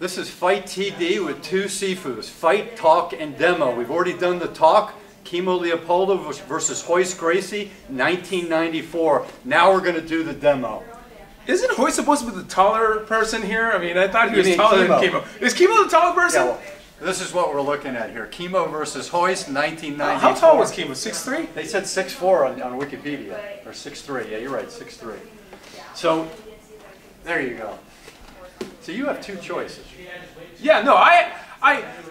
This is Fight TD with two Sifus, fight, talk, and demo. We've already done the talk, Kimo Leopoldo versus Royce Gracie, 1994. Now we're going to do the demo. Isn't Royce supposed to be the taller person here? I mean, I thought he was taller than Kimo. Is Kimo the taller person? Yeah, well, this is what we're looking at here. Kimo versus Royce, 1994. How tall was Kimo? 6'3"? They said 6'4" on Wikipedia, or 6'3". Yeah, you're right, 6'3". So, there you go. So you have two choices. Yeah, no, I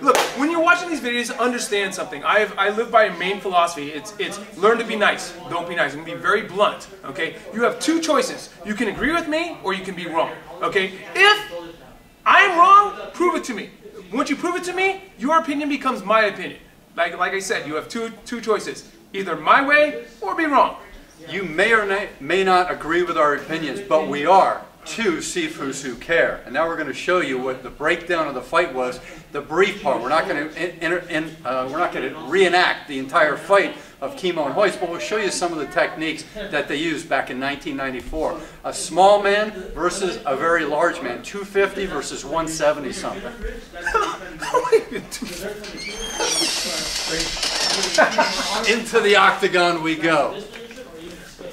look, when you're watching these videos, understand something. I live by a main philosophy. It's learn to be nice. Don't be nice. I'm going to be very blunt, okay? You have two choices. You can agree with me or you can be wrong, okay? If I'm wrong, prove it to me. Once you prove it to me, your opinion becomes my opinion. Like I said, you have two choices. Either my way or be wrong. You may or may not agree with our opinions, but we are two Sifus who care. And now we're going to show you what the breakdown of the fight was, the brief part. We're not going to reenact the entire fight of Kimo and Royce, but we'll show you some of the techniques that they used back in 1994. A small man versus a very large man, 250 versus 170 something. Into the octagon we go.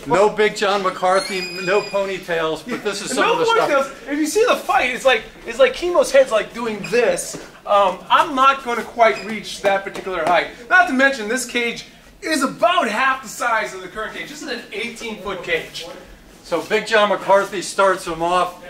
No big John McCarthy, no ponytails, but this is some of the stuff. If you see the fight, it's like Kimo's head's like doing this. I'm not going to quite reach that particular height. Not to mention, this cage is about half the size of the current cage. This is an 18-foot cage. So Big John McCarthy starts him off,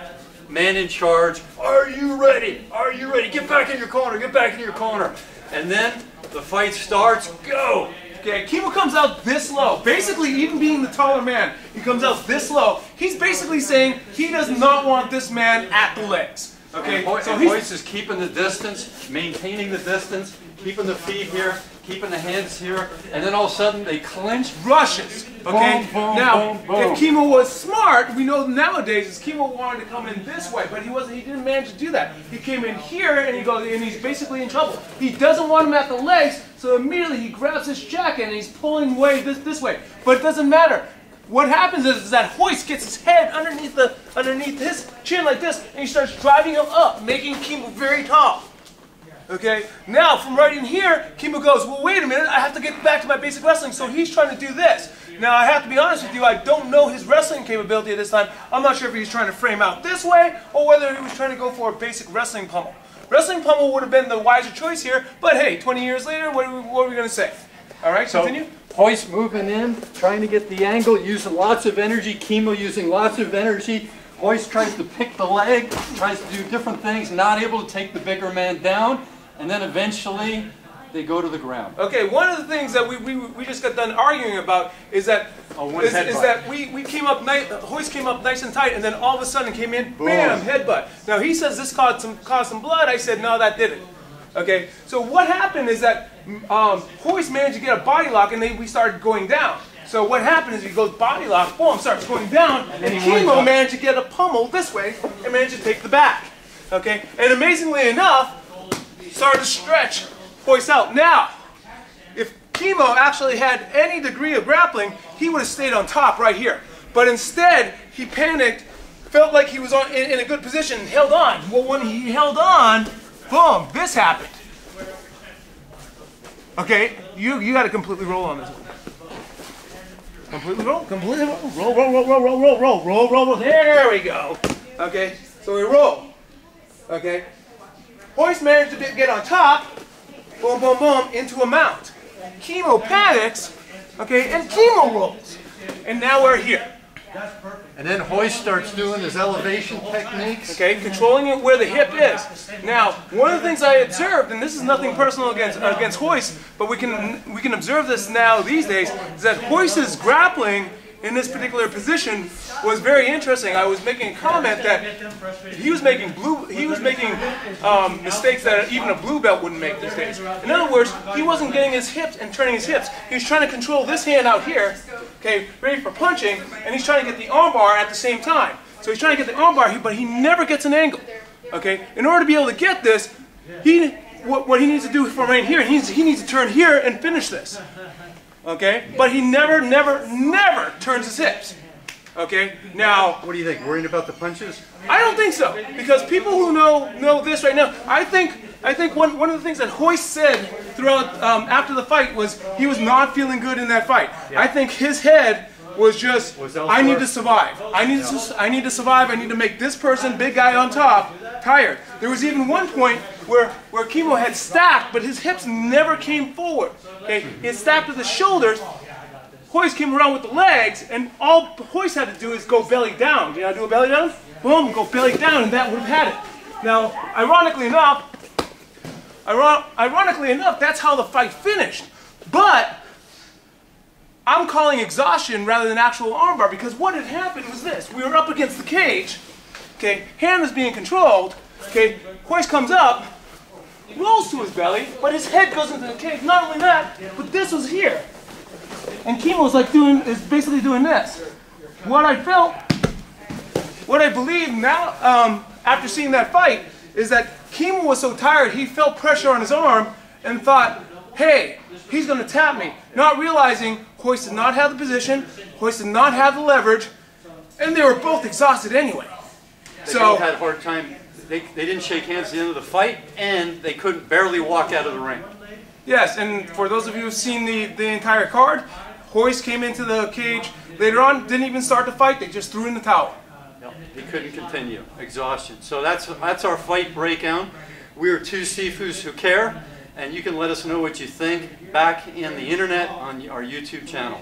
man in charge. Are you ready? Are you ready? Get back in your corner. Get back in your corner. And then the fight starts. Go. Okay, Kimo comes out this low. Basically, even being the taller man, he comes out this low. He's basically saying he does not want this man at the legs. Okay, so Royce is keeping the distance, maintaining the distance, keeping the feet here, keeping the hands here, and then all of a sudden they clinch. Rushes. Okay. Boom, boom, now, boom, boom. if Kimo was smart, we know nowadays is Kimo wanted to come in this way, but he wasn't. He didn't manage to do that. He came in here, and he's basically in trouble. He doesn't want him at the legs, so immediately he grabs his jacket and he's pulling away this way. But it doesn't matter. What happens is that Royce gets his head underneath his chin like this, and he starts driving him up, making Kimo very tall. Okay, now from right in here, Kimo goes, well, wait a minute, I have to get back to my basic wrestling, so he's trying to do this. Now, I have to be honest with you, I don't know his wrestling capability at this time. I'm not sure if he's trying to frame out this way, or whether he was trying to go for a basic wrestling pummel. Wrestling pummel would have been the wiser choice here, but hey, 20 years later, what are we going to say? All right, so continue. Royce moving in, trying to get the angle, using lots of energy. Kimo using lots of energy. Royce tries to pick the leg, tries to do different things, not able to take the bigger man down, and then eventually they go to the ground. Okay, one of the things that we just got done arguing about is that we came up Royce came up nice and tight, and then all of a sudden came in, bam, headbutt. Now he says this caused some blood. I said no, that didn't. Okay, so what happened is that Royce managed to get a body lock, and we started going down. So what happened is he goes body lock, boom, starts going down, and Kimo managed to get a pummel this way and managed to take the back. Okay, and amazingly enough, started to stretch Royce out. Now, if Kimo actually had any degree of grappling, he would have stayed on top right here. But instead, he panicked, felt like he was in a good position, and held on. Well, when he held on, boom, this happened. Okay, you got to completely roll on this one. Completely roll, completely roll. There we go. Okay, so we roll. Okay, Royce managed to get on top, boom, boom, boom, into a mount. Kimo panics, okay, and Kimo rolls. And now we're here. And then Royce starts doing his elevation techniques. Okay, controlling it where the hip is. Now, one of the things I observed, and this is nothing personal against Royce, but we can observe this now these days, is that Royce's grappling in this particular position was very interesting. I was making a comment that he was making mistakes that even a blue belt wouldn't make these days. In other words, he wasn't getting his hips and turning his hips. He was trying to control this hand out here, okay, ready for punching, and he's trying to get the armbar at the same time. So he's trying to get the armbar, but he never gets an angle. Okay, in order to be able to get this, what he needs to do from right here, he needs to turn here and finish this. Okay, but he never turns his hips. Okay, now... What do you think? Worrying about the punches? I don't think so, because people who know this right now, I think one of the things that Royce said throughout after the fight was he was not feeling good in that fight. Yeah. I think his head was just, I need to survive. I need to survive. I need to make this person, big guy on top, tired. There was even one point where Kimo had stacked, but his hips never came forward. Okay, he had stacked with his shoulders. Royce came around with the legs, and all Royce had to do is go belly down. You know how to do a belly down? Boom, go belly down, and that would have had it. Now, ironically enough, that's how the fight finished. But I'm calling exhaustion rather than actual armbar, because what had happened was this. We were up against the cage. Okay, hand was being controlled. Okay, Royce comes up, rolls to his belly, but his head goes into the cage. Not only that, but this was here. And Kimo's like basically doing this. What I believe now, after seeing that fight, is that Kimo was so tired, he felt pressure on his arm and thought, hey, he's going to tap me. Not realizing Royce did not have the position, Royce did not have the leverage, and they were both exhausted anyway. They both had a hard time. They didn't shake hands at the end of the fight, and they couldn't barely walk out of the ring. Yes, and for those of you who've seen the entire card, Royce came into the cage later on, didn't even start the fight, they just threw in the towel. No, he couldn't continue. Exhaustion. So that's our fight breakdown. We are two Sifus who care, and you can let us know what you think back in the internet on our YouTube channel.